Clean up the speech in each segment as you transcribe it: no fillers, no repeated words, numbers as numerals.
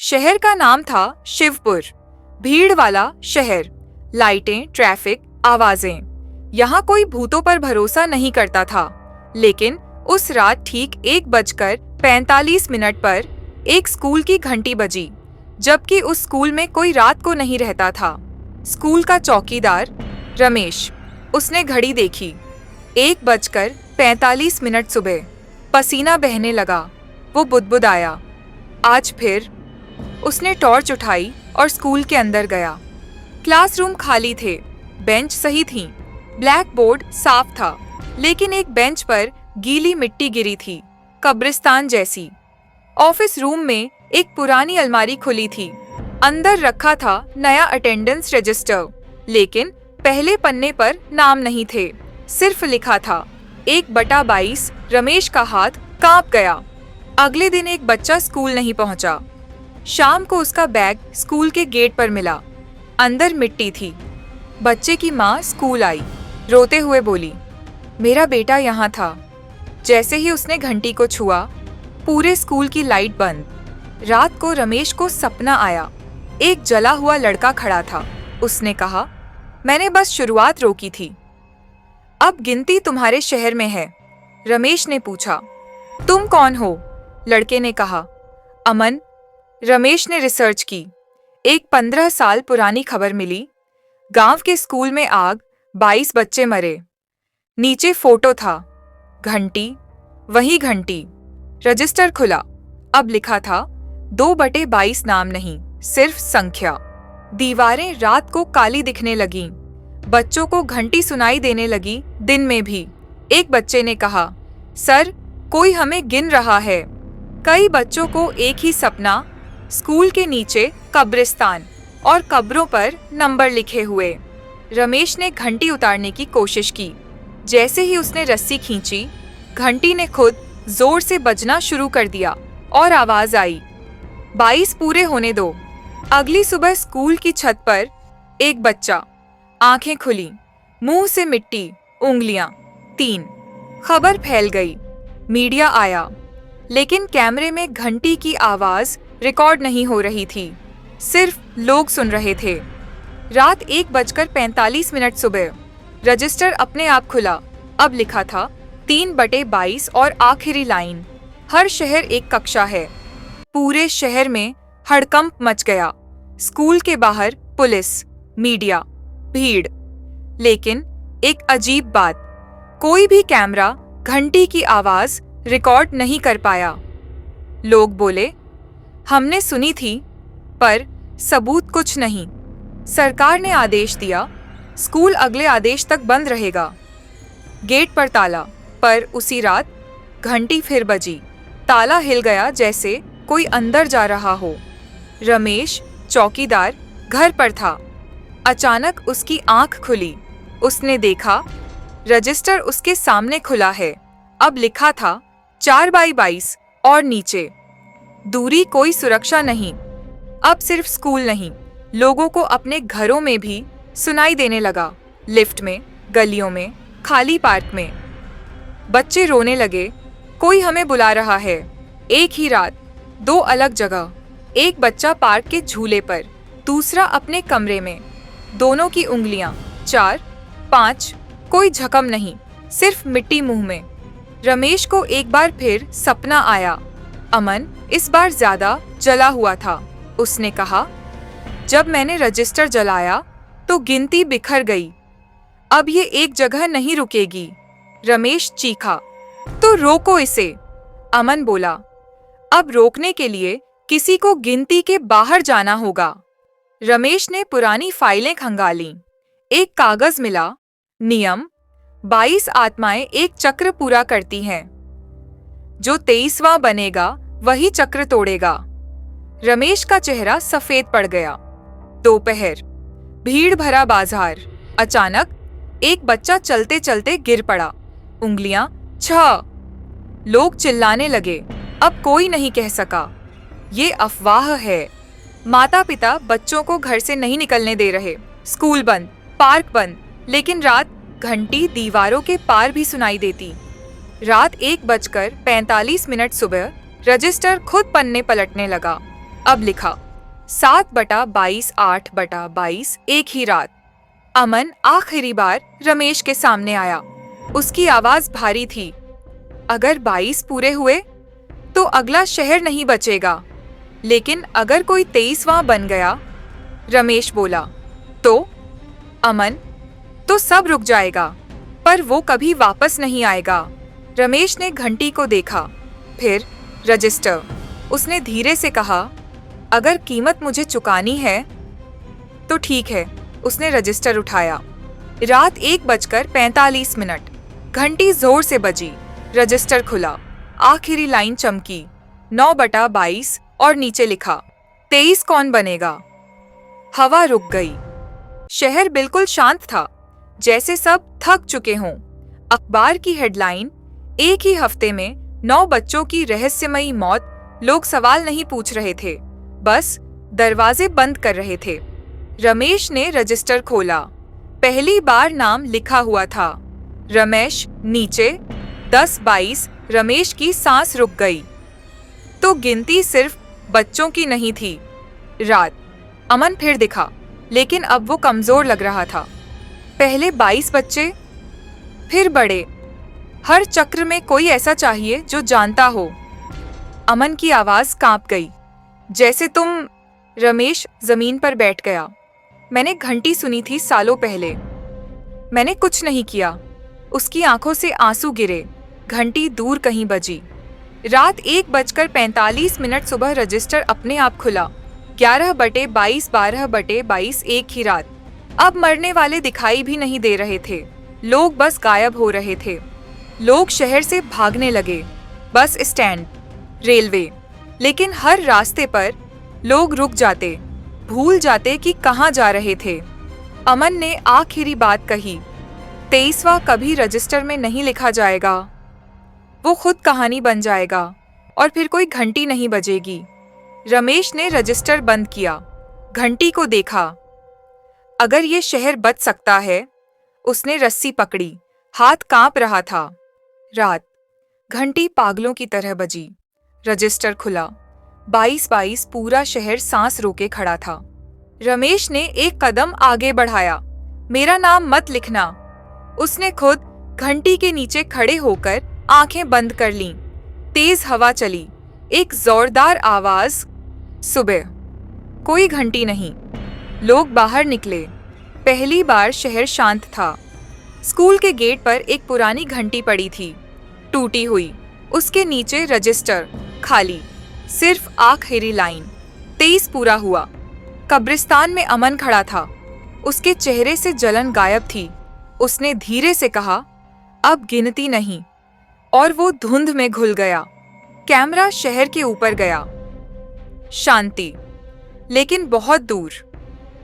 शहर का नाम था शिवपुर। भीड़ वाला शहर, लाइटें, ट्रैफिक, आवाजें। यहाँ कोई भूतों पर भरोसा नहीं करता था। लेकिन उस रात ठीक 1:45 पर एक स्कूल की घंटी बजी, जबकि उस स्कूल में कोई रात को नहीं रहता था। स्कूल का चौकीदार रमेश, उसने घड़ी देखी, 1:45 सुबह। पसीना बहने लगा। वो बुदबुदाया, आज फिर। उसने टॉर्च उठाई और स्कूल के अंदर गया। क्लासरूम खाली थे, बेंच सही थीं, ब्लैक बोर्ड साफ था, लेकिन एक बेंच पर गीली मिट्टी गिरी थी, कब्रिस्तान जैसी। ऑफिस रूम में एक पुरानी अलमारी खुली थी। अंदर रखा था नया अटेंडेंस रजिस्टर, लेकिन पहले पन्ने पर नाम नहीं थे, सिर्फ लिखा था 1/22। रमेश का हाथ कांप गया। अगले दिन एक बच्चा स्कूल नहीं पहुंचा। शाम को उसका बैग स्कूल के गेट पर मिला। अंदर मिट्टी थी। बच्चे की माँ स्कूल आई, रोते हुए बोली, मेरा बेटा यहाँ था। जैसे ही उसने घंटी को छुआ, पूरे स्कूल की लाइट बंद। रात को रमेश को सपना आया। एक जला हुआ लड़का खड़ा था। उसने कहा, मैंने बस शुरुआत रोकी थी। अब गिनती तुम्हारे शहर में है। रमेश ने पूछा, तुम कौन हो? लड़के ने कहा, अमन। रमेश ने रिसर्च की। एक 15 साल पुरानी खबर मिली। गांव के स्कूल में आग, 22 बच्चे मरे। नीचे फोटो था, घंटी, वही घंटी। रजिस्टर खुला। अब लिखा था 2/22, नाम नहीं, सिर्फ संख्या। दीवारें रात को काली दिखने लगीं। बच्चों को घंटी सुनाई देने लगी, दिन में भी। एक बच्चे ने कहा, सर, कोई हमें गिन रहा है। कई बच्चों को एक ही सपना, स्कूल के नीचे कब्रिस्तान और कब्रों पर नंबर लिखे हुए। रमेश ने घंटी उतारने की कोशिश की। जैसे ही उसने रस्सी खींची, घंटी ने खुद जोर से बजना शुरू कर दिया और आवाज आई, 22 पूरे होने दो। अगली सुबह स्कूल की छत पर एक बच्चा, आंखें खुली, मुंह से मिट्टी, उंगलियां, 3। खबर फैल गई, मीडिया आया, लेकिन कैमरे में घंटी की आवाज रिकॉर्ड नहीं हो रही थी, सिर्फ लोग सुन रहे थे। रात 1:45 सुबह। रजिस्टर अपने आप खुला। अब लिखा था 3/22 और आखिरी लाइन, हर शहर एक कक्षा है। पूरे शहर में हड़कंप मच गया। स्कूल के बाहर पुलिस, मीडिया, भीड़। लेकिन एक अजीब बात, कोई भी कैमरा घंटी की आवाज रिकॉर्ड नहीं कर पाया। लोग बोले, हमने सुनी थी, पर सबूत कुछ नहीं। सरकार ने आदेश दिया, स्कूल अगले आदेश तक बंद रहेगा। गेट पर ताला, पर उसी रात घंटी फिर बजी। ताला हिल गया, जैसे कोई अंदर जा रहा हो। रमेश, चौकीदार, घर पर था। अचानक उसकी आंख खुली। उसने देखा, रजिस्टर उसके सामने खुला है। अब लिखा था 4/22 और नीचे दूरी, कोई सुरक्षा नहीं। अब सिर्फ स्कूल नहीं, लोगों को अपने घरों में भी सुनाई देने लगा। लिफ्ट में, गलियों में, खाली पार्क में। बच्चे रोने लगे, कोई हमें बुला रहा है। एक ही रात, 2 अलग जगह। एक बच्चा पार्क के झूले पर, दूसरा अपने कमरे में। दोनों की उंगलियां, 4, 5, कोई जख्म नहीं, सिर्फ मिट्टी मुंह में। रमेश को एक बार फिर सपना आया। अमन इस बार ज्यादा जला हुआ था। उसने कहा, जब मैंने रजिस्टर जलाया तो गिनती बिखर गई। अब ये एक जगह नहीं रुकेगी। रमेश चीखा, तो रोको इसे। अमन बोला, अब रोकने के लिए किसी को गिनती के बाहर जाना होगा। रमेश ने पुरानी फाइलें खंगाली। एक कागज मिला, नियम, 22 आत्माएं एक चक्र पूरा करती हैं। जो 23वां बनेगा वही चक्र तोड़ेगा। रमेश का चेहरा सफेद पड़ गया। दोपहर, भीड़ भरा बाजार। अचानक एक बच्चा चलते चलते गिर पड़ा। उंगलियां 6। लोग चिल्लाने लगे। अब कोई नहीं कह सका, ये अफवाह है। माता पिता बच्चों को घर से नहीं निकलने दे रहे। स्कूल बंद, पार्क बंद, लेकिन रात घंटी दीवारों के पार भी सुनाई देती। रात 1:45 सुबह। रजिस्टर खुद पन्ने पलटने लगा। अब लिखा 7/22 8/22 एक ही रात। अमन आखिरी बार रमेश के सामने आया। उसकी आवाज भारी थी। अगर 22 पूरे हुए तो अगला शहर नहीं बचेगा, लेकिन अगर कोई 23वां बन गया, रमेश बोला, तो अमन, तो सब रुक जाएगा, पर वो कभी वापस नहीं आएगा। रमेश ने घंटी को देखा, फिर रजिस्टर। उसने धीरे से कहा, अगर कीमत मुझे चुकानी है तो ठीक है। उसने रजिस्टर उठाया। रात 1:45। घंटी जोर से बजी। रजिस्टर खुला। आखिरी लाइन चमकी, 9/22 और नीचे लिखा 23 कौन बनेगा। हवा रुक गई। शहर बिल्कुल शांत था, जैसे सब थक चुके हों। अखबार की हेडलाइन, एक ही हफ्ते में 9 बच्चों की रहस्यमयी मौत। लोग सवाल नहीं पूछ रहे थे, बस दरवाजे बंद कर रहे थे। रमेश ने रजिस्टर खोला। पहली बार नाम लिखा हुआ था, रमेश। नीचे 10/22। रमेश की सांस रुक गई। तो गिनती सिर्फ बच्चों की नहीं थी। रात। अमन फिर दिखा, लेकिन अब वो कमजोर लग रहा था। पहले 22 बच्चे, फिर बड़े। हर चक्र में कोई ऐसा चाहिए जो जानता हो। अमन की आवाज कांप गई। जैसे तुम। रमेश जमीन पर बैठ गया। मैंने घंटी सुनी थी सालों पहले। मैंने कुछ नहीं किया। उसकी आंखों से आंसू गिरे। घंटी दूर कहीं बजी। रात 1:45। सुबह रजिस्टर अपने आप खुला। 11/22 12/22 एक ही रात। अब मरने वाले दिखाई भी नहीं दे रहे थे। लोग बस गायब हो रहे थे। लोग शहर से भागने लगे। बस स्टैंड, रेलवे, लेकिन हर रास्ते पर लोग रुक जाते, भूल जाते कि कहाँ जा रहे थे। अमन ने आखिरी बात कही, 23वां कभी रजिस्टर में नहीं लिखा जाएगा। वो खुद कहानी बन जाएगा और फिर कोई घंटी नहीं बजेगी। रमेश ने रजिस्टर बंद किया, घंटी को देखा। अगर ये शहर बच सकता है। उसने रस्सी पकड़ी, हाथ कांप रहा था। रात। घंटी पागलों की तरह बजी। रजिस्टर खुला। 22/22 पूरा शहर सांस रोके खड़ा था। रमेश ने एक कदम आगे बढ़ाया। मेरा नाम मत लिखना। उसने खुद घंटी के नीचे खड़े होकर आंखें बंद कर लीं। तेज हवा चली। एक जोरदार आवाज, सुबह। कोई घंटी नहीं। लोग बाहर निकले। पहली बार शहर शांत था। स्कूल के गेट पर एक पुरानी घंटी पड़ी थी, टूटी हुई। उसके नीचे रजिस्टर, खाली। सिर्फ आखिरी लाइन, 23 पूरा हुआ। कब्रिस्तान में अमन खड़ा था। उसके चेहरे से जलन गायब थी। उसने धीरे से कहा, अब गिनती नहीं। और वो धुंध में घुल गया। कैमरा शहर के ऊपर गया। शांति, लेकिन बहुत दूर।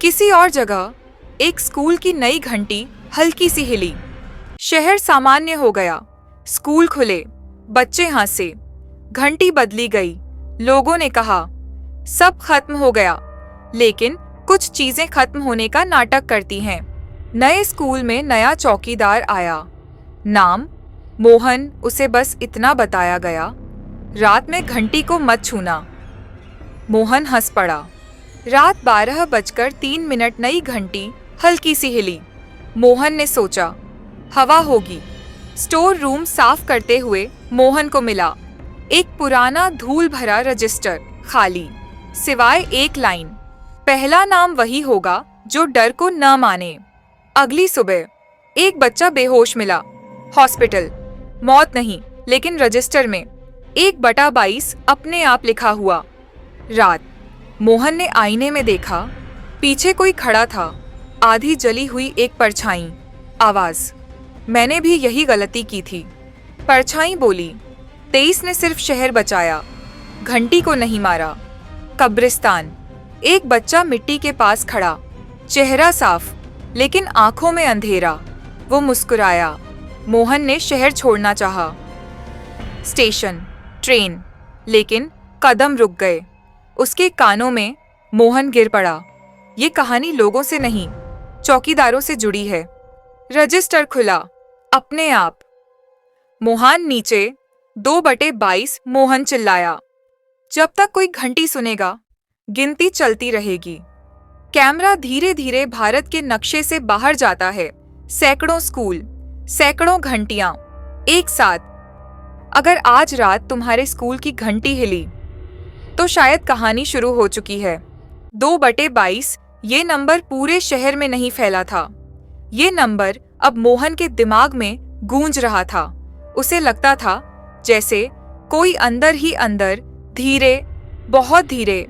किसी और जगह एक स्कूल की नई घंटी हल्की सी हिली। शहर सामान्य हो गया। स्कूल खुले, बच्चे हंसे। घंटी बदली गई। लोगों ने कहा, सब खत्म हो गया, लेकिन कुछ चीजें खत्म होने का नाटक करती हैं। नए स्कूल में नया चौकीदार आया। नाम मोहन। उसे बस इतना बताया गया, रात में घंटी को मत छूना। मोहन हंस पड़ा। रात 12:03। नई घंटी हल्की सी हिली। मोहन ने सोचा, हवा होगी। स्टोर रूम साफ करते हुए मोहन को मिला एक पुराना धूल भरा रजिस्टर, खाली, सिवाय एक लाइन, पहला नाम वही होगा जो डर को न माने। अगली सुबह एक बच्चा बेहोश मिला। हॉस्पिटल। मौत नहीं, लेकिन रजिस्टर में 1/22 अपने आप लिखा हुआ। रात। मोहन ने आईने में देखा, पीछे कोई खड़ा था, आधी जली हुई एक परछाई। आवाज, मैंने भी यही गलती की थी। परछाई बोली, 23 ने सिर्फ शहर बचाया, घंटी को नहीं मारा। कब्रिस्तान। एक बच्चा मिट्टी के पास खड़ा, चेहरा साफ, लेकिन आंखों में अंधेरा। वो मुस्कुराया। मोहन ने शहर छोड़ना चाहा। स्टेशन, ट्रेन, लेकिन कदम रुक गए। उसके कानों में। मोहन गिर पड़ा। ये कहानी लोगों से नहीं, चौकीदारों से जुड़ी है। रजिस्टर खुला, अपने आप। मोहन नीचे, 2/22। मोहन चिल्लाया, जब तक कोई घंटी सुनेगा गिनती चलती रहेगी। कैमरा धीरे धीरे भारत के नक्शे से बाहर जाता है। सैकड़ों स्कूल, सैकड़ों घंटियां एक साथ। अगर आज रात तुम्हारे स्कूल की घंटी हिली तो शायद कहानी शुरू हो चुकी है। 2/22 ये नंबर पूरे शहर में नहीं फैला था। ये नंबर अब मोहन के दिमाग में गूंज रहा था। उसे लगता था जैसे कोई अंदर ही अंदर धीरे, बहुत धीरे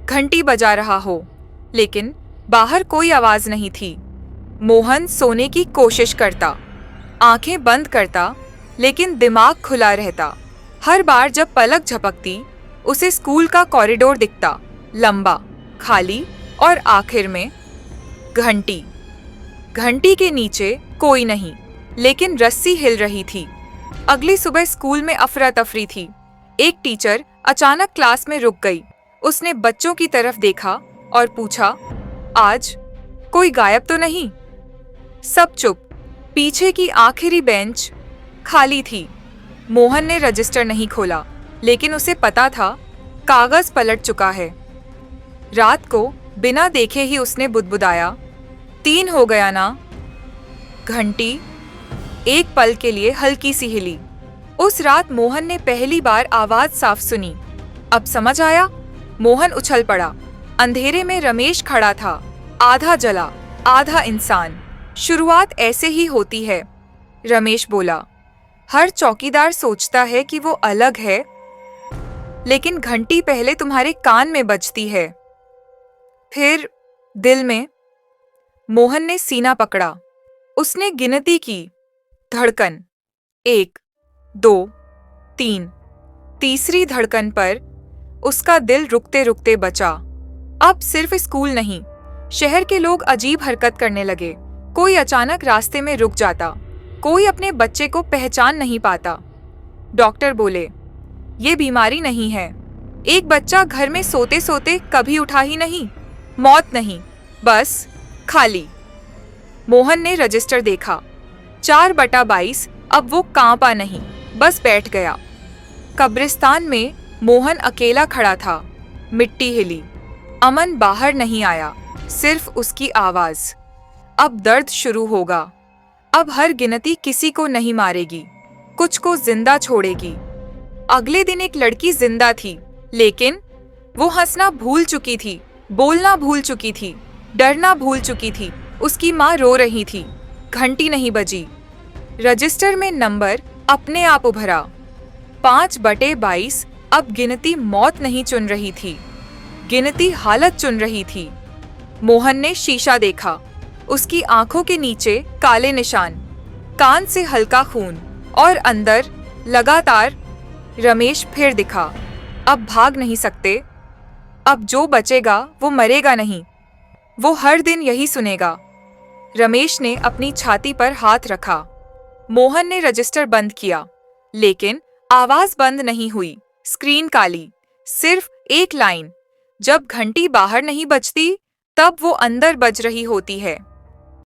घंटी बजा रहा हो, लेकिन बाहर कोई आवाज नहीं थी। मोहन सोने की कोशिश करता, आंखें बंद करता, लेकिन दिमाग खुला रहता। हर बार जब पलक झपकती, उसे स्कूल का कॉरिडोर दिखता, लंबा, खाली, और आखिर में घंटी। घंटी के नीचे कोई नहीं, लेकिन रस्सी हिल रही थी। अगली सुबह स्कूल में अफरा तफरी थी। एक टीचर अचानक क्लास में रुक गई। उसने बच्चों की तरफ देखा और पूछा, आज कोई गायब तो नहीं? सब चुप। पीछे की आखिरी बेंच खाली थी। मोहन ने रजिस्टर नहीं खोला, लेकिन उसे पता था कागज पलट चुका है। रात को बिना देखे ही उसने बुदबुदाया, 3 हो गया ना? घंटी एक पल के लिए हल्की सी हिली। उस रात मोहन ने पहली बार आवाज साफ सुनी। अब समझ आया? मोहन उछल पड़ा। अंधेरे में रमेश खड़ा था, आधा जला, आधा इंसान। शुरुआत ऐसे ही होती है, रमेश बोला। हर चौकीदार सोचता है कि वो अलग है, लेकिन घंटी पहले तुम्हारे कान में बजती है, फिर दिल में। मोहन ने सीना पकड़ा। उसने गिनती की। धड़कन 1, 2, 3। तीसरी धड़कन पर उसका दिल रुकते रुकते बचा। अब सिर्फ स्कूल नहीं, शहर के लोग अजीब हरकत करने लगे। कोई अचानक रास्ते में रुक जाता, कोई अपने बच्चे को पहचान नहीं पाता। डॉक्टर बोले, ये बीमारी नहीं है। एक बच्चा घर में सोते सोते कभी उठा ही नहीं। मौत नहीं, बस खाली। मोहन ने रजिस्टर देखा। 4/22। अब वो कांपा नहीं, बस बैठ गया। कब्रिस्तान में मोहन अकेला खड़ा था। मिट्टी हिली। अमन बाहर नहीं आया, सिर्फ उसकी आवाज। अब दर्द शुरू होगा। अब हर गिनती किसी को नहीं मारेगी, कुछ को जिंदा छोड़ेगी। अगले दिन एक लड़की जिंदा थी, लेकिन वो हंसना भूल चुकी थी, बोलना भूल चुकी थी, डरना भूल चुकी थी। उसकी माँ रो रही थी। घंटी नहीं बजी। रजिस्टर में नंबर अपने आप उभरा। 5/22। अब गिनती मौत नहीं चुन रही थी, गिनती हालत चुन रही थी। मोहन ने शीशा देखा। उसकी आंखों के नीचे काले निशान, कान से हल्का खून, और अंदर लगातार। रमेश फिर दिखा। अब भाग नहीं सकते। अब जो बचेगा वो मरेगा नहीं, वो हर दिन यही सुनेगा। रमेश ने अपनी छाती पर हाथ रखा। मोहन ने रजिस्टर बंद किया, लेकिन आवाज बंद नहीं हुई। स्क्रीन काली, सिर्फ एक लाइन, जब घंटी बाहर नहीं बजती तब वो अंदर बज रही होती है।